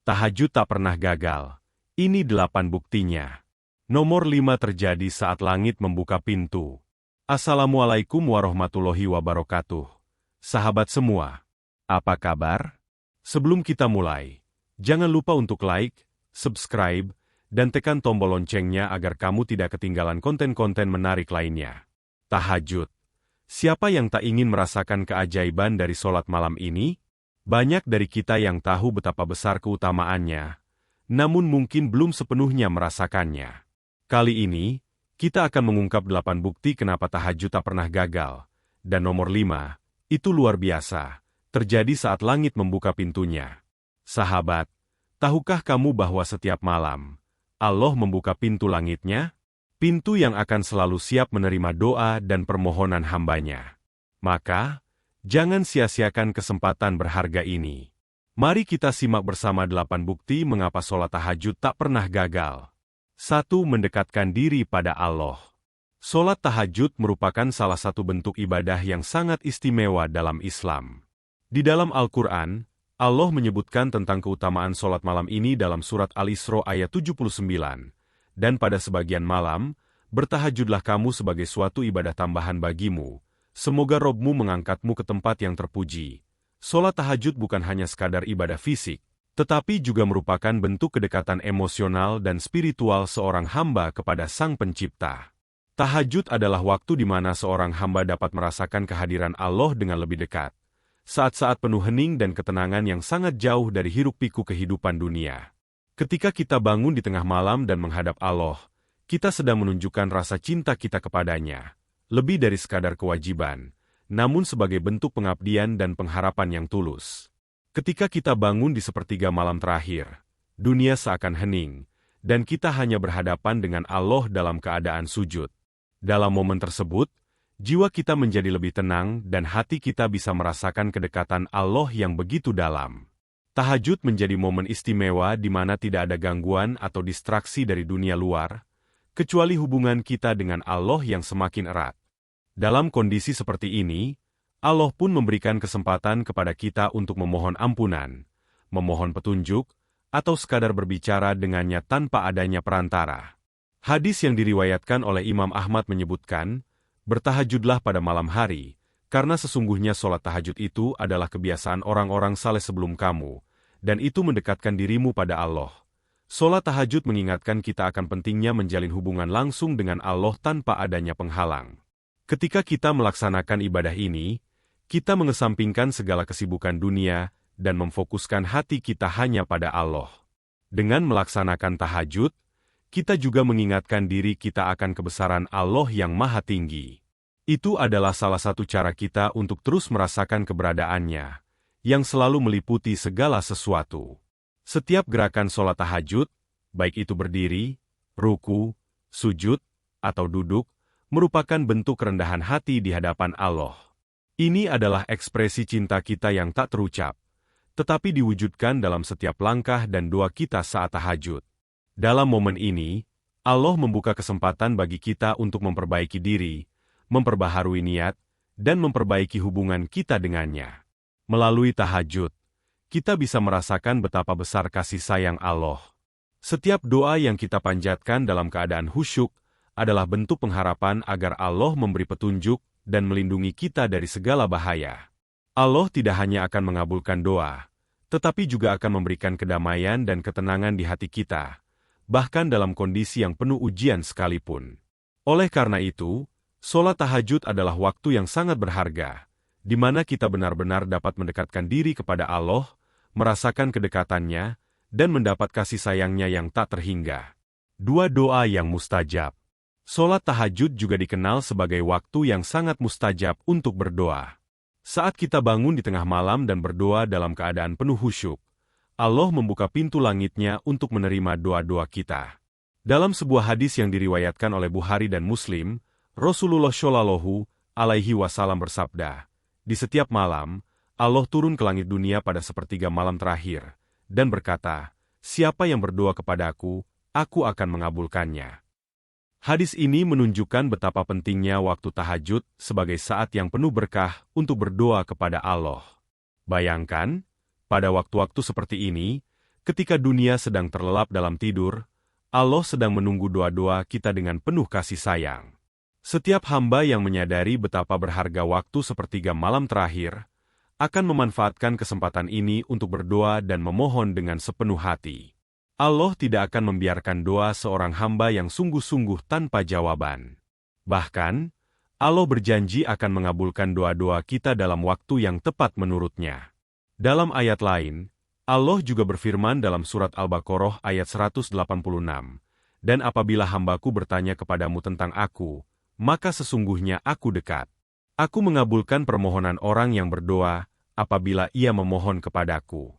Tahajud tak pernah gagal. Ini 8 buktinya. Nomor 5 terjadi saat langit membuka pintu. Assalamualaikum warahmatullahi wabarakatuh. Sahabat semua, apa kabar? Sebelum kita mulai, jangan lupa untuk like, subscribe, dan tekan tombol loncengnya agar kamu tidak ketinggalan konten-konten menarik lainnya. Tahajud. Siapa yang tak ingin merasakan keajaiban dari sholat malam ini? Banyak dari kita yang tahu betapa besar keutamaannya, namun mungkin belum sepenuhnya merasakannya. Kali ini, kita akan mengungkap 8 bukti kenapa tahajud tak pernah gagal. Dan nomor 5, itu luar biasa, terjadi saat langit membuka pintunya. Sahabat, tahukah kamu bahwa setiap malam, Allah membuka pintu langitnya? Pintu yang akan selalu siap menerima doa dan permohonan hambanya. Maka, jangan sia-siakan kesempatan berharga ini. Mari kita simak bersama 8 bukti mengapa sholat tahajud tak pernah gagal. 1. Mendekatkan diri pada Allah. Sholat tahajud merupakan salah satu bentuk ibadah yang sangat istimewa dalam Islam. Di dalam Al-Quran, Allah menyebutkan tentang keutamaan sholat malam ini dalam surat Al-Isra ayat 79. Dan pada sebagian malam, bertahajudlah kamu sebagai suatu ibadah tambahan bagimu. Semoga Robmu mengangkatmu ke tempat yang terpuji. Sholat tahajud bukan hanya sekadar ibadah fisik, tetapi juga merupakan bentuk kedekatan emosional dan spiritual seorang hamba kepada Sang Pencipta. Tahajud adalah waktu di mana seorang hamba dapat merasakan kehadiran Allah dengan lebih dekat. Saat-saat penuh hening dan ketenangan yang sangat jauh dari hiruk-pikuk kehidupan dunia. Ketika kita bangun di tengah malam dan menghadap Allah, kita sedang menunjukkan rasa cinta kita kepadanya. Lebih dari sekadar kewajiban, namun sebagai bentuk pengabdian dan pengharapan yang tulus. Ketika kita bangun di sepertiga malam terakhir, dunia seakan hening, dan kita hanya berhadapan dengan Allah dalam keadaan sujud. Dalam momen tersebut, jiwa kita menjadi lebih tenang dan hati kita bisa merasakan kedekatan Allah yang begitu dalam. Tahajud menjadi momen istimewa di mana tidak ada gangguan atau distraksi dari dunia luar, kecuali hubungan kita dengan Allah yang semakin erat. Dalam kondisi seperti ini, Allah pun memberikan kesempatan kepada kita untuk memohon ampunan, memohon petunjuk, atau sekadar berbicara dengannya tanpa adanya perantara. Hadis yang diriwayatkan oleh Imam Ahmad menyebutkan, bertahajudlah pada malam hari, karena sesungguhnya sholat tahajud itu adalah kebiasaan orang-orang saleh sebelum kamu, dan itu mendekatkan dirimu pada Allah. Sholat tahajud mengingatkan kita akan pentingnya menjalin hubungan langsung dengan Allah tanpa adanya penghalang. Ketika kita melaksanakan ibadah ini, kita mengesampingkan segala kesibukan dunia dan memfokuskan hati kita hanya pada Allah. Dengan melaksanakan tahajud, kita juga mengingatkan diri kita akan kebesaran Allah yang Maha Tinggi. Itu adalah salah satu cara kita untuk terus merasakan keberadaannya, yang selalu meliputi segala sesuatu. Setiap gerakan sholat tahajud, baik itu berdiri, ruku, sujud, atau duduk, merupakan bentuk kerendahan hati di hadapan Allah. Ini adalah ekspresi cinta kita yang tak terucap, tetapi diwujudkan dalam setiap langkah dan doa kita saat tahajud. Dalam momen ini, Allah membuka kesempatan bagi kita untuk memperbaiki diri, memperbaharui niat, dan memperbaiki hubungan kita dengannya. Melalui tahajud, kita bisa merasakan betapa besar kasih sayang Allah. Setiap doa yang kita panjatkan dalam keadaan khusyuk adalah bentuk pengharapan agar Allah memberi petunjuk dan melindungi kita dari segala bahaya. Allah tidak hanya akan mengabulkan doa, tetapi juga akan memberikan kedamaian dan ketenangan di hati kita, bahkan dalam kondisi yang penuh ujian sekalipun. Oleh karena itu, sholat tahajud adalah waktu yang sangat berharga, di mana kita benar-benar dapat mendekatkan diri kepada Allah, merasakan kedekatannya, dan mendapat kasih sayangnya yang tak terhingga. 2. Doa yang mustajab. Sholat tahajud juga dikenal sebagai waktu yang sangat mustajab untuk berdoa. Saat kita bangun di tengah malam dan berdoa dalam keadaan penuh khusyuk, Allah membuka pintu langitnya untuk menerima doa-doa kita. Dalam sebuah hadis yang diriwayatkan oleh Bukhari dan Muslim, Rasulullah Shallallahu Alaihi Wasallam bersabda, di setiap malam, Allah turun ke langit dunia pada sepertiga malam terakhir, dan berkata, siapa yang berdoa kepadaku, aku akan mengabulkannya. Hadis ini menunjukkan betapa pentingnya waktu tahajud sebagai saat yang penuh berkah untuk berdoa kepada Allah. Bayangkan, pada waktu-waktu seperti ini, Ketika dunia sedang terlelap dalam tidur, Allah sedang menunggu doa-doa kita dengan penuh kasih sayang. Setiap hamba yang menyadari betapa berharga waktu sepertiga malam terakhir, akan memanfaatkan kesempatan ini untuk berdoa dan memohon dengan sepenuh hati. Allah tidak akan membiarkan doa seorang hamba yang sungguh-sungguh tanpa jawaban. Bahkan, Allah berjanji akan mengabulkan doa-doa kita dalam waktu yang tepat menurutnya. Dalam ayat lain, Allah juga berfirman dalam surat Al-Baqarah ayat 186, "Dan apabila hambaku bertanya kepadamu tentang aku, maka sesungguhnya aku dekat. Aku mengabulkan permohonan orang yang berdoa apabila ia memohon kepadaku."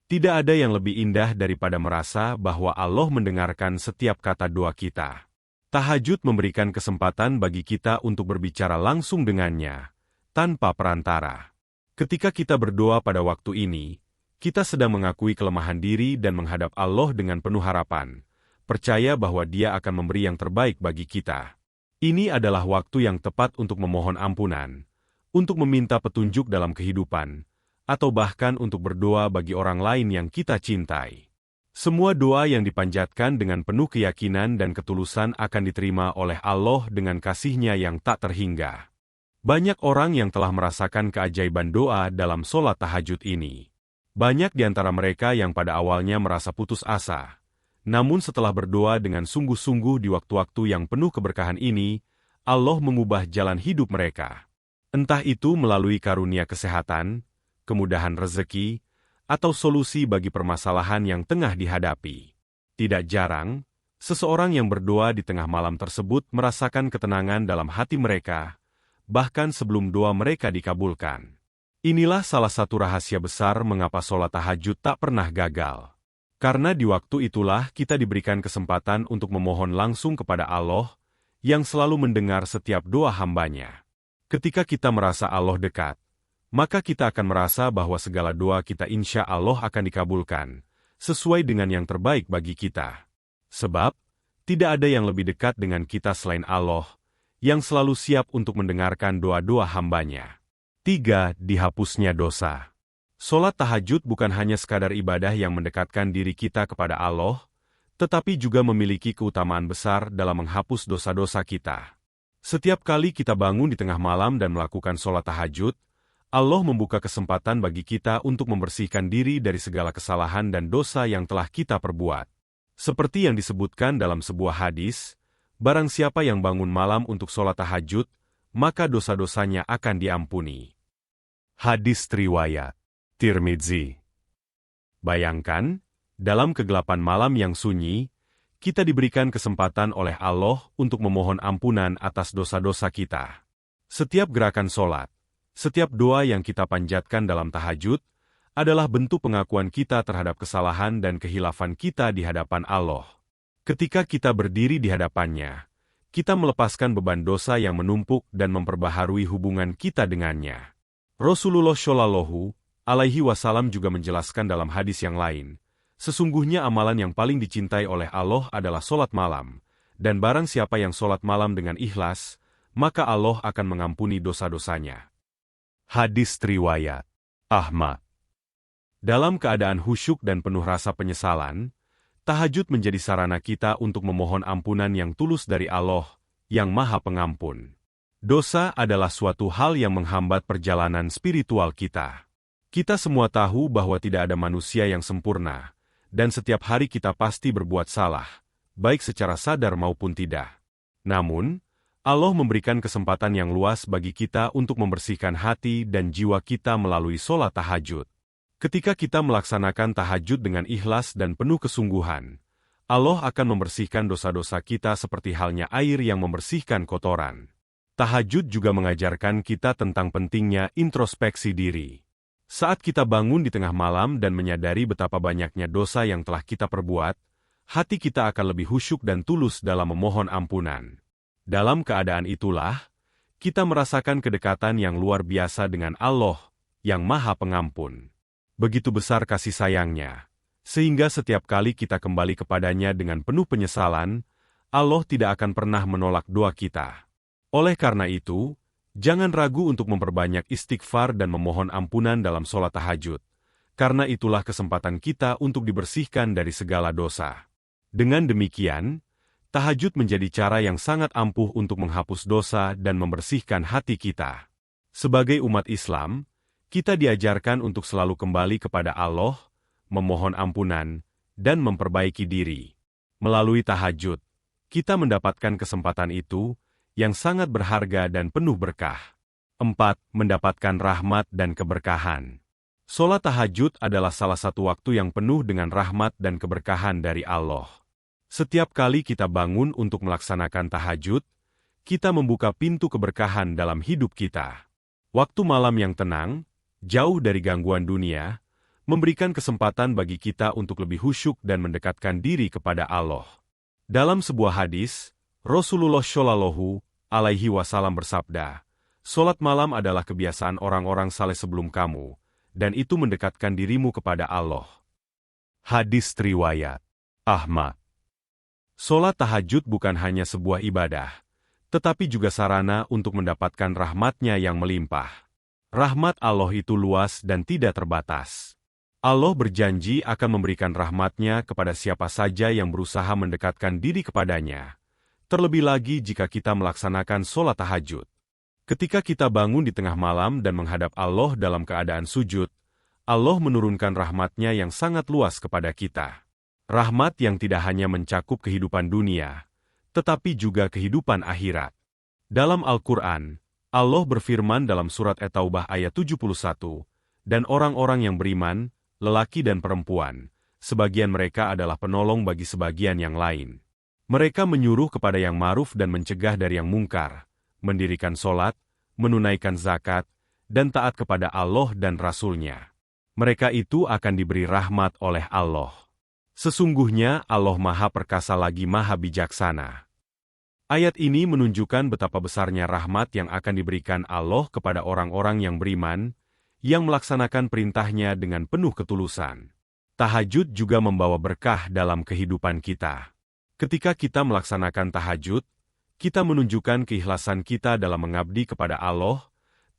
Tidak ada yang lebih indah daripada merasa bahwa Allah mendengarkan setiap kata doa kita. Tahajud memberikan kesempatan bagi kita untuk berbicara langsung dengannya, tanpa perantara. Ketika kita berdoa pada waktu ini, kita sedang mengakui kelemahan diri dan menghadap Allah dengan penuh harapan, percaya bahwa Dia akan memberi yang terbaik bagi kita. Ini adalah waktu yang tepat untuk memohon ampunan, untuk meminta petunjuk dalam kehidupan, atau bahkan untuk berdoa bagi orang lain yang kita cintai. Semua doa yang dipanjatkan dengan penuh keyakinan dan ketulusan akan diterima oleh Allah dengan kasih-Nya yang tak terhingga. Banyak orang yang telah merasakan keajaiban doa dalam sholat tahajud ini. Banyak di antara mereka yang pada awalnya merasa putus asa. Namun setelah berdoa dengan sungguh-sungguh di waktu-waktu yang penuh keberkahan ini, Allah mengubah jalan hidup mereka. Entah itu melalui karunia kesehatan, kemudahan rezeki, atau solusi bagi permasalahan yang tengah dihadapi. Tidak jarang, seseorang yang berdoa di tengah malam tersebut merasakan ketenangan dalam hati mereka, bahkan sebelum doa mereka dikabulkan. Inilah salah satu rahasia besar mengapa sholat tahajud tak pernah gagal. Karena di waktu itulah kita diberikan kesempatan untuk memohon langsung kepada Allah, yang selalu mendengar setiap doa hambanya. Ketika kita merasa Allah dekat, maka kita akan merasa bahwa segala doa kita insya Allah akan dikabulkan, sesuai dengan yang terbaik bagi kita. Sebab, tidak ada yang lebih dekat dengan kita selain Allah, yang selalu siap untuk mendengarkan doa-doa hambanya. 3. Dihapusnya dosa. Sholat tahajud bukan hanya sekadar ibadah yang mendekatkan diri kita kepada Allah, tetapi juga memiliki keutamaan besar dalam menghapus dosa-dosa kita. Setiap kali kita bangun di tengah malam dan melakukan sholat tahajud, Allah membuka kesempatan bagi kita untuk membersihkan diri dari segala kesalahan dan dosa yang telah kita perbuat. Seperti yang disebutkan dalam sebuah hadis, barang siapa yang bangun malam untuk sholat tahajud, maka dosa-dosanya akan diampuni. Hadis riwayat Tirmidzi. Bayangkan, dalam kegelapan malam yang sunyi, kita diberikan kesempatan oleh Allah untuk memohon ampunan atas dosa-dosa kita. Setiap gerakan sholat, setiap doa yang kita panjatkan dalam tahajud adalah bentuk pengakuan kita terhadap kesalahan dan khilafan kita di hadapan Allah. Ketika kita berdiri di hadapannya, kita melepaskan beban dosa yang menumpuk dan memperbaharui hubungan kita dengannya. Rasulullah Shallallahu Alaihi Wasallam juga menjelaskan dalam hadis yang lain, sesungguhnya amalan yang paling dicintai oleh Allah adalah sholat malam, dan barang siapa yang sholat malam dengan ikhlas, maka Allah akan mengampuni dosa-dosanya. Hadis riwayat Ahmad. Dalam keadaan khusyuk dan penuh rasa penyesalan, tahajud menjadi sarana kita untuk memohon ampunan yang tulus dari Allah, yang Maha Pengampun. Dosa adalah suatu hal yang menghambat perjalanan spiritual kita. Kita semua tahu bahwa tidak ada manusia yang sempurna, dan setiap hari kita pasti berbuat salah, baik secara sadar maupun tidak. Namun, Allah memberikan kesempatan yang luas bagi kita untuk membersihkan hati dan jiwa kita melalui sholat tahajud. Ketika kita melaksanakan tahajud dengan ikhlas dan penuh kesungguhan, Allah akan membersihkan dosa-dosa kita seperti halnya air yang membersihkan kotoran. Tahajud juga mengajarkan kita tentang pentingnya introspeksi diri. Saat kita bangun di tengah malam dan menyadari betapa banyaknya dosa yang telah kita perbuat, hati kita akan lebih khusyuk dan tulus dalam memohon ampunan. Dalam keadaan itulah, kita merasakan kedekatan yang luar biasa dengan Allah, yang Maha Pengampun. Begitu besar kasih sayangnya, sehingga setiap kali kita kembali kepadanya dengan penuh penyesalan, Allah tidak akan pernah menolak doa kita. Oleh karena itu, jangan ragu untuk memperbanyak istighfar dan memohon ampunan dalam sholat tahajud, Karena itulah kesempatan kita untuk dibersihkan dari segala dosa. Dengan demikian, tahajud menjadi cara yang sangat ampuh untuk menghapus dosa dan membersihkan hati kita. Sebagai umat Islam, kita diajarkan untuk selalu kembali kepada Allah, memohon ampunan, dan memperbaiki diri. Melalui tahajud, kita mendapatkan kesempatan itu, yang sangat berharga dan penuh berkah. 4. Mendapatkan rahmat dan keberkahan. Sholat tahajud adalah salah satu waktu yang penuh dengan rahmat dan keberkahan dari Allah. Setiap kali kita bangun untuk melaksanakan tahajud, kita membuka pintu keberkahan dalam hidup kita. Waktu malam yang tenang, jauh dari gangguan dunia, memberikan kesempatan bagi kita untuk lebih khusyuk dan mendekatkan diri kepada Allah. Dalam sebuah hadis, Rasulullah Shallallahu Alaihi Wasallam bersabda, "Sholat malam adalah kebiasaan orang-orang saleh sebelum kamu, dan itu mendekatkan dirimu kepada Allah." Hadis riwayat Ahmad. Sholat tahajud bukan hanya sebuah ibadah, tetapi juga sarana untuk mendapatkan rahmat-Nya yang melimpah. Rahmat Allah itu luas dan tidak terbatas. Allah berjanji akan memberikan rahmat-Nya kepada siapa saja yang berusaha mendekatkan diri kepadanya. Terlebih lagi jika kita melaksanakan sholat tahajud. Ketika kita bangun di tengah malam dan menghadap Allah dalam keadaan sujud, Allah menurunkan rahmat-Nya yang sangat luas kepada kita. Rahmat yang tidak hanya mencakup kehidupan dunia, tetapi juga kehidupan akhirat. Dalam Al-Quran, Allah berfirman dalam surat At-Taubah ayat 71, "Dan orang-orang yang beriman, lelaki dan perempuan, sebagian mereka adalah penolong bagi sebagian yang lain. Mereka menyuruh kepada yang ma'ruf dan mencegah dari yang mungkar, mendirikan sholat, menunaikan zakat, dan taat kepada Allah dan Rasul-Nya. Mereka itu akan diberi rahmat oleh Allah. Sesungguhnya Allah Maha Perkasa lagi Maha Bijaksana." Ayat ini menunjukkan betapa besarnya rahmat yang akan diberikan Allah kepada orang-orang yang beriman, yang melaksanakan perintah-Nya dengan penuh ketulusan. Tahajud juga membawa berkah dalam kehidupan kita. Ketika kita melaksanakan tahajud, kita menunjukkan keikhlasan kita dalam mengabdi kepada Allah,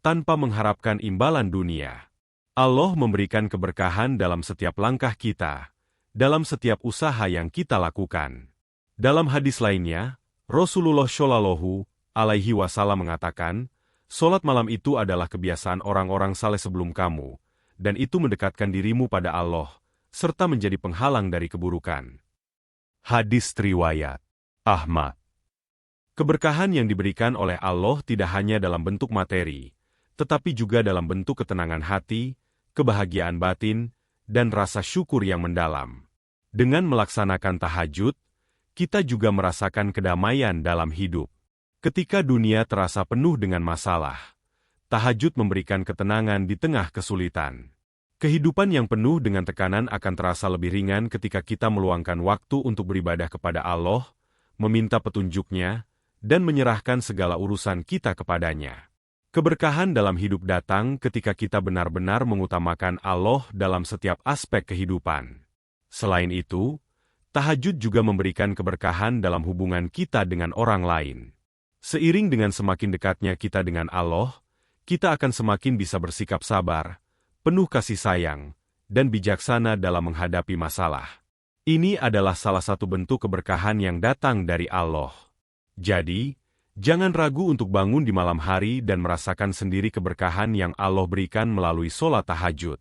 tanpa mengharapkan imbalan dunia. Allah memberikan keberkahan dalam setiap langkah kita, dalam setiap usaha yang kita lakukan. Dalam hadis lainnya, Rasulullah Shallallahu Alaihi Wasallam mengatakan, "Sholat malam itu adalah kebiasaan orang-orang saleh sebelum kamu, dan itu mendekatkan dirimu pada Allah, serta menjadi penghalang dari keburukan." Hadis riwayat Ahmad. Keberkahan yang diberikan oleh Allah tidak hanya dalam bentuk materi, tetapi juga dalam bentuk ketenangan hati, kebahagiaan batin, dan rasa syukur yang mendalam. Dengan melaksanakan tahajud, kita juga merasakan kedamaian dalam hidup. Ketika dunia terasa penuh dengan masalah, tahajud memberikan ketenangan di tengah kesulitan. Kehidupan yang penuh dengan tekanan akan terasa lebih ringan ketika kita meluangkan waktu untuk beribadah kepada Allah, meminta petunjuk-Nya, dan menyerahkan segala urusan kita kepadanya. Keberkahan dalam hidup datang ketika kita benar-benar mengutamakan Allah dalam setiap aspek kehidupan. Selain itu, tahajud juga memberikan keberkahan dalam hubungan kita dengan orang lain. Seiring dengan semakin dekatnya kita dengan Allah, kita akan semakin bisa bersikap sabar, penuh kasih sayang, dan bijaksana dalam menghadapi masalah. Ini adalah salah satu bentuk keberkahan yang datang dari Allah. Jadi, jangan ragu untuk bangun di malam hari dan merasakan sendiri keberkahan yang Allah berikan melalui sholat tahajud.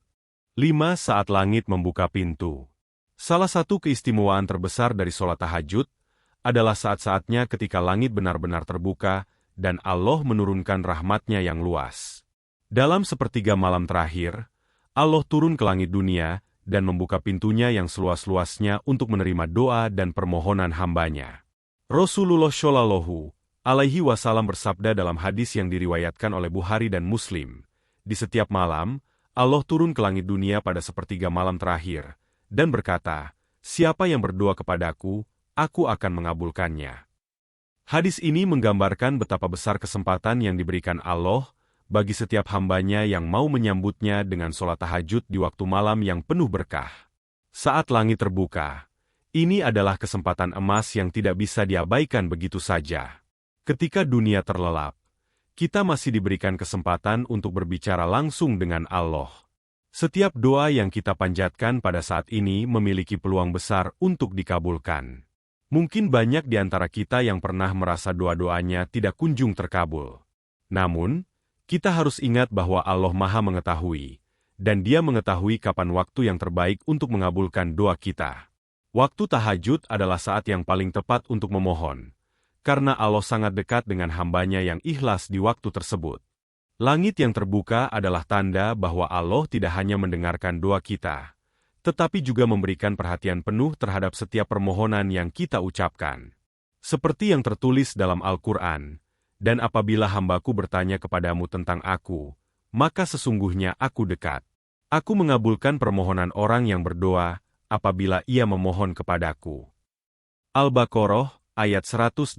5. Saat langit membuka pintu. Salah satu keistimewaan terbesar dari sholat tahajud adalah saat-saatnya ketika langit benar-benar terbuka dan Allah menurunkan rahmat-Nya yang luas. Dalam sepertiga malam terakhir, Allah turun ke langit dunia dan membuka pintunya yang seluas-luasnya untuk menerima doa dan permohonan hamba-Nya. Rasulullah Shallallahu Alaihi Wasallam bersabda dalam hadis yang diriwayatkan oleh Bukhari dan Muslim, "Di setiap malam, Allah turun ke langit dunia pada sepertiga malam terakhir, dan berkata, 'Siapa yang berdoa kepadaku, aku akan mengabulkannya.'" Hadis ini menggambarkan betapa besar kesempatan yang diberikan Allah bagi setiap hamba-Nya yang mau menyambutnya dengan sholat tahajud di waktu malam yang penuh berkah. Saat langit terbuka, ini adalah kesempatan emas yang tidak bisa diabaikan begitu saja. Ketika dunia terlelap, kita masih diberikan kesempatan untuk berbicara langsung dengan Allah. Setiap doa yang kita panjatkan pada saat ini memiliki peluang besar untuk dikabulkan. Mungkin banyak di antara kita yang pernah merasa doa-doanya tidak kunjung terkabul. Namun, kita harus ingat bahwa Allah Maha Mengetahui, dan Dia mengetahui kapan waktu yang terbaik untuk mengabulkan doa kita. Waktu tahajud adalah saat yang paling tepat untuk memohon, karena Allah sangat dekat dengan hamba-Nya yang ikhlas di waktu tersebut. Langit yang terbuka adalah tanda bahwa Allah tidak hanya mendengarkan doa kita, tetapi juga memberikan perhatian penuh terhadap setiap permohonan yang kita ucapkan. Seperti yang tertulis dalam Al-Quran, dan apabila hambaku bertanya kepadamu tentang aku, maka sesungguhnya aku dekat. Aku mengabulkan permohonan orang yang berdoa apabila ia memohon kepadaku. Al-Baqarah, ayat 186.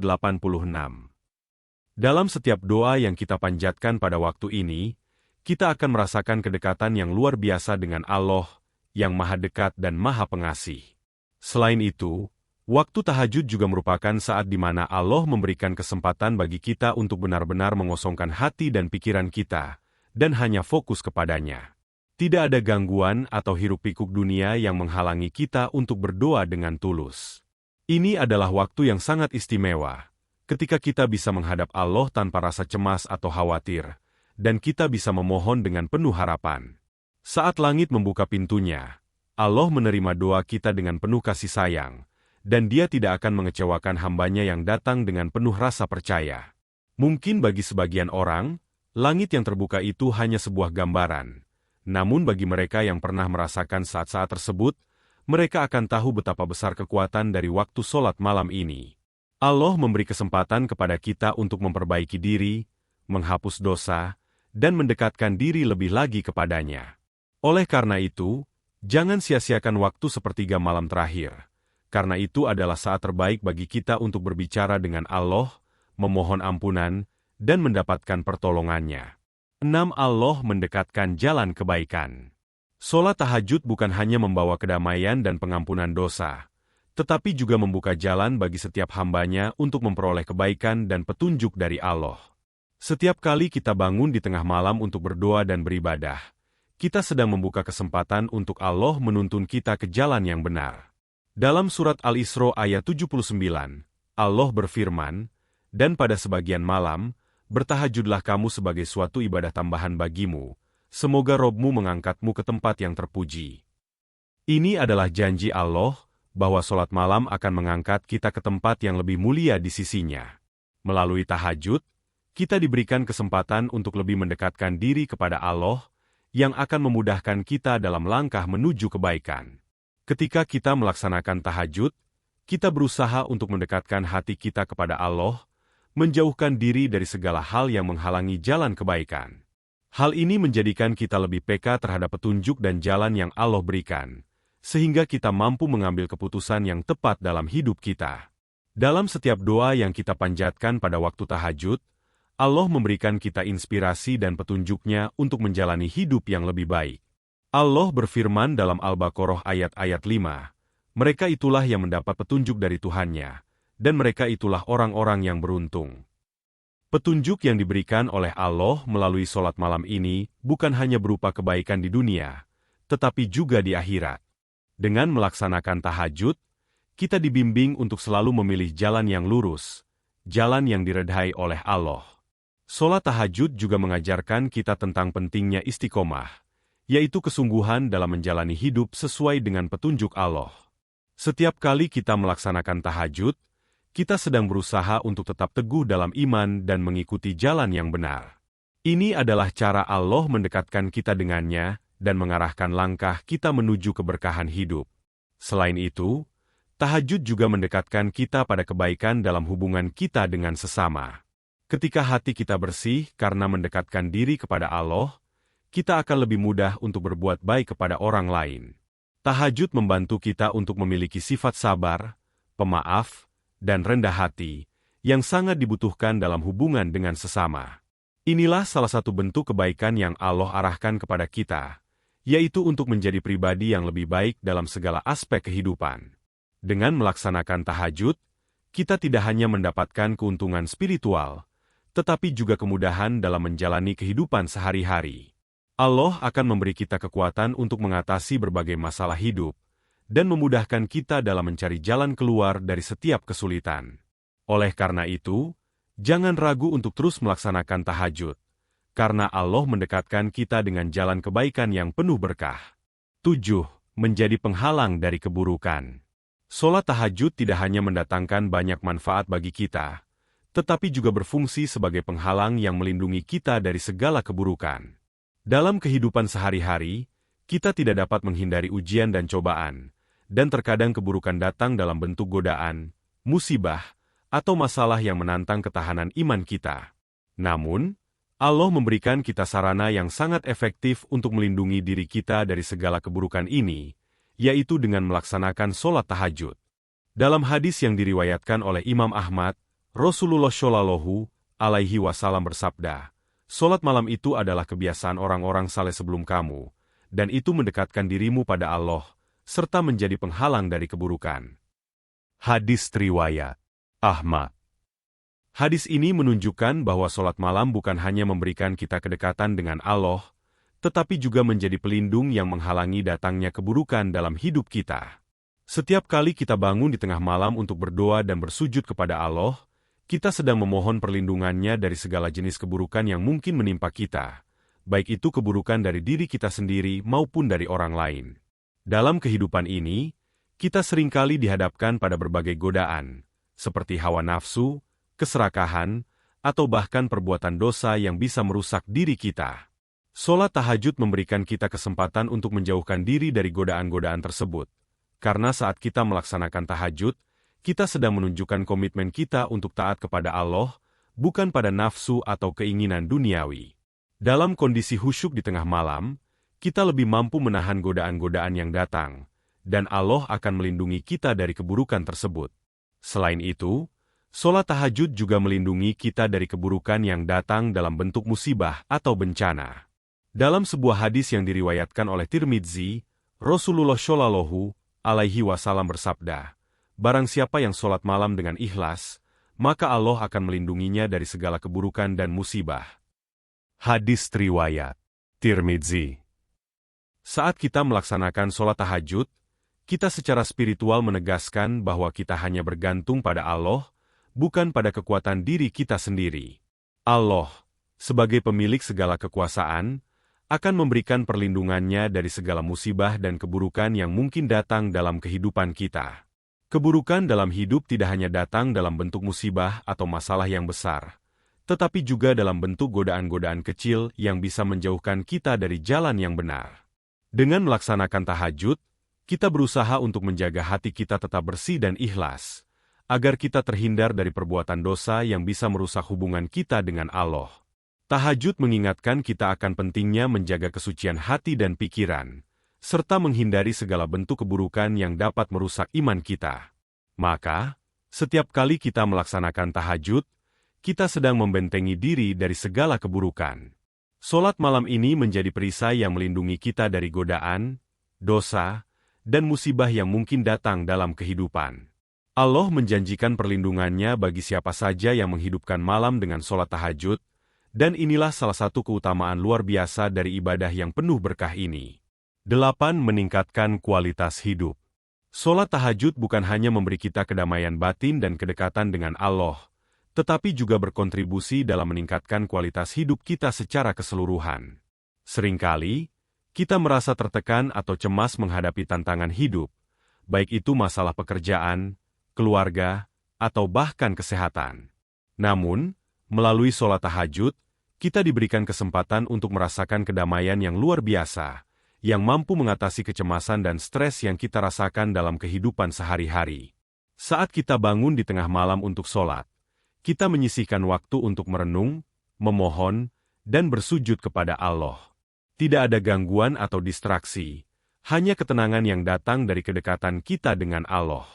Dalam setiap doa yang kita panjatkan pada waktu ini, kita akan merasakan kedekatan yang luar biasa dengan Allah, yang Maha Dekat dan Maha Pengasih. Selain itu, waktu tahajud juga merupakan saat di mana Allah memberikan kesempatan bagi kita untuk benar-benar mengosongkan hati dan pikiran kita, dan hanya fokus kepadanya. Tidak ada gangguan atau hiruk-pikuk dunia yang menghalangi kita untuk berdoa dengan tulus. Ini adalah waktu yang sangat istimewa, ketika kita bisa menghadap Allah tanpa rasa cemas atau khawatir, dan kita bisa memohon dengan penuh harapan. Saat langit membuka pintunya, Allah menerima doa kita dengan penuh kasih sayang, dan Dia tidak akan mengecewakan hamba-Nya yang datang dengan penuh rasa percaya. Mungkin bagi sebagian orang, langit yang terbuka itu hanya sebuah gambaran. Namun bagi mereka yang pernah merasakan saat-saat tersebut, mereka akan tahu betapa besar kekuatan dari waktu sholat malam ini. Allah memberi kesempatan kepada kita untuk memperbaiki diri, menghapus dosa, dan mendekatkan diri lebih lagi kepadanya. Oleh karena itu, jangan sia-siakan waktu sepertiga malam terakhir, karena itu adalah saat terbaik bagi kita untuk berbicara dengan Allah, memohon ampunan, dan mendapatkan pertolongannya. 6. Allah mendekatkan jalan kebaikan. Sholat tahajud bukan hanya membawa kedamaian dan pengampunan dosa, tetapi juga membuka jalan bagi setiap hamba-Nya untuk memperoleh kebaikan dan petunjuk dari Allah. Setiap kali kita bangun di tengah malam untuk berdoa dan beribadah, kita sedang membuka kesempatan untuk Allah menuntun kita ke jalan yang benar. Dalam surat Al-Isra ayat 79, Allah berfirman, "Dan pada sebagian malam, bertahajudlah kamu sebagai suatu ibadah tambahan bagimu, semoga Robmu mengangkatmu ke tempat yang terpuji." Ini adalah janji Allah, bahwa sholat malam akan mengangkat kita ke tempat yang lebih mulia di sisinya. Melalui tahajud, kita diberikan kesempatan untuk lebih mendekatkan diri kepada Allah, yang akan memudahkan kita dalam langkah menuju kebaikan. Ketika kita melaksanakan tahajud, kita berusaha untuk mendekatkan hati kita kepada Allah, menjauhkan diri dari segala hal yang menghalangi jalan kebaikan. Hal ini menjadikan kita lebih peka terhadap petunjuk dan jalan yang Allah berikan, sehingga kita mampu mengambil keputusan yang tepat dalam hidup kita. Dalam setiap doa yang kita panjatkan pada waktu tahajud, Allah memberikan kita inspirasi dan petunjuk-Nya untuk menjalani hidup yang lebih baik. Allah berfirman dalam Al-Baqarah ayat-ayat 5, "Mereka itulah yang mendapat petunjuk dari Tuhan-Nya, dan mereka itulah orang-orang yang beruntung." Petunjuk yang diberikan oleh Allah melalui sholat malam ini bukan hanya berupa kebaikan di dunia, tetapi juga di akhirat. Dengan melaksanakan tahajud, kita dibimbing untuk selalu memilih jalan yang lurus, jalan yang diredhai oleh Allah. Sholat tahajud juga mengajarkan kita tentang pentingnya istiqomah, yaitu kesungguhan dalam menjalani hidup sesuai dengan petunjuk Allah. Setiap kali kita melaksanakan tahajud, kita sedang berusaha untuk tetap teguh dalam iman dan mengikuti jalan yang benar. Ini adalah cara Allah mendekatkan kita dengannya, dan mengarahkan langkah kita menuju keberkahan hidup. Selain itu, tahajud juga mendekatkan kita pada kebaikan dalam hubungan kita dengan sesama. Ketika hati kita bersih karena mendekatkan diri kepada Allah, kita akan lebih mudah untuk berbuat baik kepada orang lain. Tahajud membantu kita untuk memiliki sifat sabar, pemaaf, dan rendah hati, yang sangat dibutuhkan dalam hubungan dengan sesama. Inilah salah satu bentuk kebaikan yang Allah arahkan kepada kita, yaitu untuk menjadi pribadi yang lebih baik dalam segala aspek kehidupan. Dengan melaksanakan tahajud, kita tidak hanya mendapatkan keuntungan spiritual, tetapi juga kemudahan dalam menjalani kehidupan sehari-hari. Allah akan memberi kita kekuatan untuk mengatasi berbagai masalah hidup dan memudahkan kita dalam mencari jalan keluar dari setiap kesulitan. Oleh karena itu, jangan ragu untuk terus melaksanakan tahajud, karena Allah mendekatkan kita dengan jalan kebaikan yang penuh berkah. 7. Menjadi penghalang dari keburukan. Sholat tahajud tidak hanya mendatangkan banyak manfaat bagi kita, tetapi juga berfungsi sebagai penghalang yang melindungi kita dari segala keburukan. Dalam kehidupan sehari-hari, kita tidak dapat menghindari ujian dan cobaan, dan terkadang keburukan datang dalam bentuk godaan, musibah, atau masalah yang menantang ketahanan iman kita. Namun, Allah memberikan kita sarana yang sangat efektif untuk melindungi diri kita dari segala keburukan ini, yaitu dengan melaksanakan sholat tahajud. Dalam hadis yang diriwayatkan oleh Imam Ahmad, Rasulullah Shallallahu Alaihi Wasallam bersabda, "Sholat malam itu adalah kebiasaan orang-orang saleh sebelum kamu, dan itu mendekatkan dirimu pada Allah, serta menjadi penghalang dari keburukan." Hadis riwayat Ahmad. Hadis ini menunjukkan bahwa sholat malam bukan hanya memberikan kita kedekatan dengan Allah, tetapi juga menjadi pelindung yang menghalangi datangnya keburukan dalam hidup kita. Setiap kali kita bangun di tengah malam untuk berdoa dan bersujud kepada Allah, kita sedang memohon perlindungannya dari segala jenis keburukan yang mungkin menimpa kita, baik itu keburukan dari diri kita sendiri maupun dari orang lain. Dalam kehidupan ini, kita seringkali dihadapkan pada berbagai godaan, seperti hawa nafsu, keserakahan, atau bahkan perbuatan dosa yang bisa merusak diri kita. Sholat tahajud memberikan kita kesempatan untuk menjauhkan diri dari godaan-godaan tersebut, karena saat kita melaksanakan tahajud, kita sedang menunjukkan komitmen kita untuk taat kepada Allah, bukan pada nafsu atau keinginan duniawi. Dalam kondisi khusyuk di tengah malam, kita lebih mampu menahan godaan-godaan yang datang, dan Allah akan melindungi kita dari keburukan tersebut. Selain itu, sholat tahajud juga melindungi kita dari keburukan yang datang dalam bentuk musibah atau bencana. Dalam sebuah hadis yang diriwayatkan oleh Tirmidzi, Rasulullah Shallallahu Alaihi Wasallam bersabda, "Barang siapa yang sholat malam dengan ikhlas, maka Allah akan melindunginya dari segala keburukan dan musibah." Hadis riwayat Tirmidzi. Saat kita melaksanakan sholat tahajud, kita secara spiritual menegaskan bahwa kita hanya bergantung pada Allah, bukan pada kekuatan diri kita sendiri. Allah, sebagai pemilik segala kekuasaan, akan memberikan perlindungannya dari segala musibah dan keburukan yang mungkin datang dalam kehidupan kita. Keburukan dalam hidup tidak hanya datang dalam bentuk musibah atau masalah yang besar, tetapi juga dalam bentuk godaan-godaan kecil yang bisa menjauhkan kita dari jalan yang benar. Dengan melaksanakan tahajud, kita berusaha untuk menjaga hati kita tetap bersih dan ikhlas, agar kita terhindar dari perbuatan dosa yang bisa merusak hubungan kita dengan Allah. Tahajud mengingatkan kita akan pentingnya menjaga kesucian hati dan pikiran, serta menghindari segala bentuk keburukan yang dapat merusak iman kita. Maka, setiap kali kita melaksanakan tahajud, kita sedang membentengi diri dari segala keburukan. Sholat malam ini menjadi perisai yang melindungi kita dari godaan, dosa, dan musibah yang mungkin datang dalam kehidupan. Allah menjanjikan perlindungannya bagi siapa saja yang menghidupkan malam dengan sholat tahajud, dan inilah salah satu keutamaan luar biasa dari ibadah yang penuh berkah ini. 8. Meningkatkan kualitas hidup. Sholat tahajud bukan hanya memberi kita kedamaian batin dan kedekatan dengan Allah, tetapi juga berkontribusi dalam meningkatkan kualitas hidup kita secara keseluruhan. Seringkali, kita merasa tertekan atau cemas menghadapi tantangan hidup, baik itu masalah pekerjaan, keluarga, atau bahkan kesehatan. Namun, melalui sholat tahajud, kita diberikan kesempatan untuk merasakan kedamaian yang luar biasa, yang mampu mengatasi kecemasan dan stres yang kita rasakan dalam kehidupan sehari-hari. Saat kita bangun di tengah malam untuk sholat, kita menyisihkan waktu untuk merenung, memohon, dan bersujud kepada Allah. Tidak ada gangguan atau distraksi, hanya ketenangan yang datang dari kedekatan kita dengan Allah.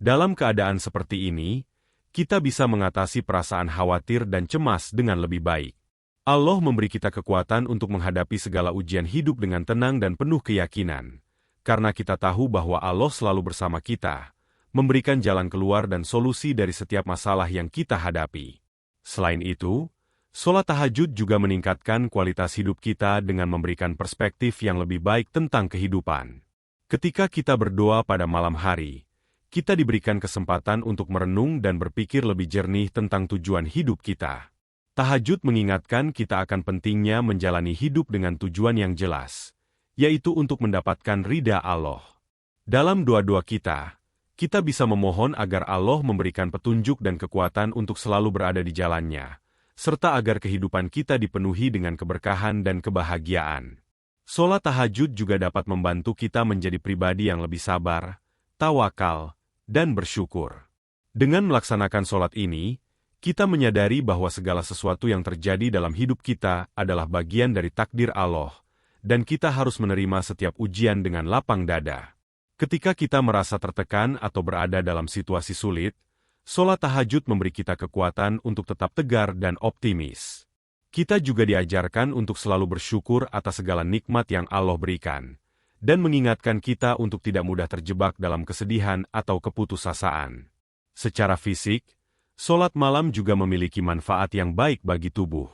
Dalam keadaan seperti ini, kita bisa mengatasi perasaan khawatir dan cemas dengan lebih baik. Allah memberi kita kekuatan untuk menghadapi segala ujian hidup dengan tenang dan penuh keyakinan, karena kita tahu bahwa Allah selalu bersama kita, memberikan jalan keluar dan solusi dari setiap masalah yang kita hadapi. Selain itu, Sholat tahajud juga meningkatkan kualitas hidup kita dengan memberikan perspektif yang lebih baik tentang kehidupan. Ketika kita berdoa pada malam hari, kita diberikan kesempatan untuk merenung dan berpikir lebih jernih tentang tujuan hidup kita. Tahajud mengingatkan kita akan pentingnya menjalani hidup dengan tujuan yang jelas, yaitu untuk mendapatkan ridha Allah. Dalam doa-doa kita bisa memohon agar Allah memberikan petunjuk dan kekuatan untuk selalu berada di jalannya, serta agar kehidupan kita dipenuhi dengan keberkahan dan kebahagiaan. Sholat tahajud juga dapat membantu kita menjadi pribadi yang lebih sabar, tawakal, dan bersyukur. Dengan melaksanakan sholat ini, kita menyadari bahwa segala sesuatu yang terjadi dalam hidup kita adalah bagian dari takdir Allah, dan kita harus menerima setiap ujian dengan lapang dada. Ketika kita merasa tertekan atau berada dalam situasi sulit, sholat tahajud memberi kita kekuatan untuk tetap tegar dan optimis. Kita juga diajarkan untuk selalu bersyukur atas segala nikmat yang Allah berikan, dan mengingatkan kita untuk tidak mudah terjebak dalam kesedihan atau keputusasaan. Secara fisik, sholat malam juga memiliki manfaat yang baik bagi tubuh.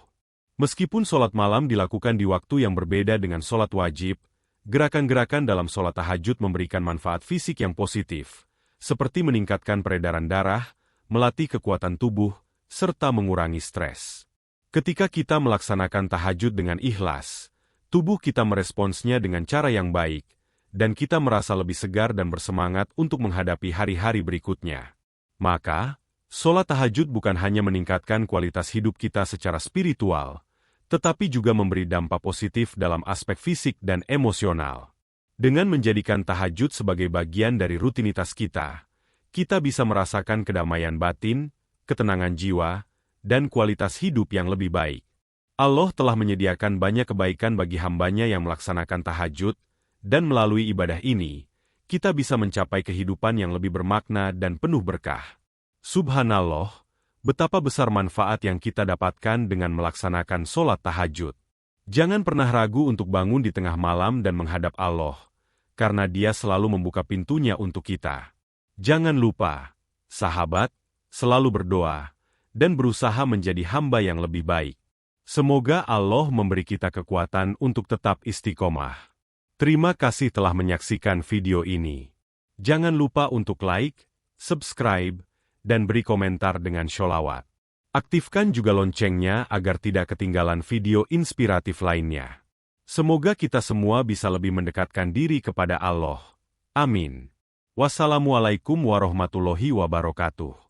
Meskipun sholat malam dilakukan di waktu yang berbeda dengan sholat wajib, gerakan-gerakan dalam sholat tahajud memberikan manfaat fisik yang positif, seperti meningkatkan peredaran darah, melatih kekuatan tubuh, serta mengurangi stres. Ketika kita melaksanakan tahajud dengan ikhlas, tubuh kita meresponsnya dengan cara yang baik, dan kita merasa lebih segar dan bersemangat untuk menghadapi hari-hari berikutnya. Maka, sholat tahajud bukan hanya meningkatkan kualitas hidup kita secara spiritual, tetapi juga memberi dampak positif dalam aspek fisik dan emosional. Dengan menjadikan tahajud sebagai bagian dari rutinitas kita bisa merasakan kedamaian batin, ketenangan jiwa, dan kualitas hidup yang lebih baik. Allah telah menyediakan banyak kebaikan bagi hamba-Nya yang melaksanakan tahajud, dan melalui ibadah ini, kita bisa mencapai kehidupan yang lebih bermakna dan penuh berkah. Subhanallah, betapa besar manfaat yang kita dapatkan dengan melaksanakan sholat tahajud. Jangan pernah ragu untuk bangun di tengah malam dan menghadap Allah, karena Dia selalu membuka pintunya untuk kita. Jangan lupa, sahabat, selalu berdoa, dan berusaha menjadi hamba yang lebih baik. Semoga Allah memberi kita kekuatan untuk tetap istiqomah. Terima kasih telah menyaksikan video ini. Jangan lupa untuk like, subscribe, dan beri komentar dengan sholawat. Aktifkan juga loncengnya agar tidak ketinggalan video inspiratif lainnya. Semoga kita semua bisa lebih mendekatkan diri kepada Allah. Amin. Wassalamualaikum warahmatullahi wabarakatuh.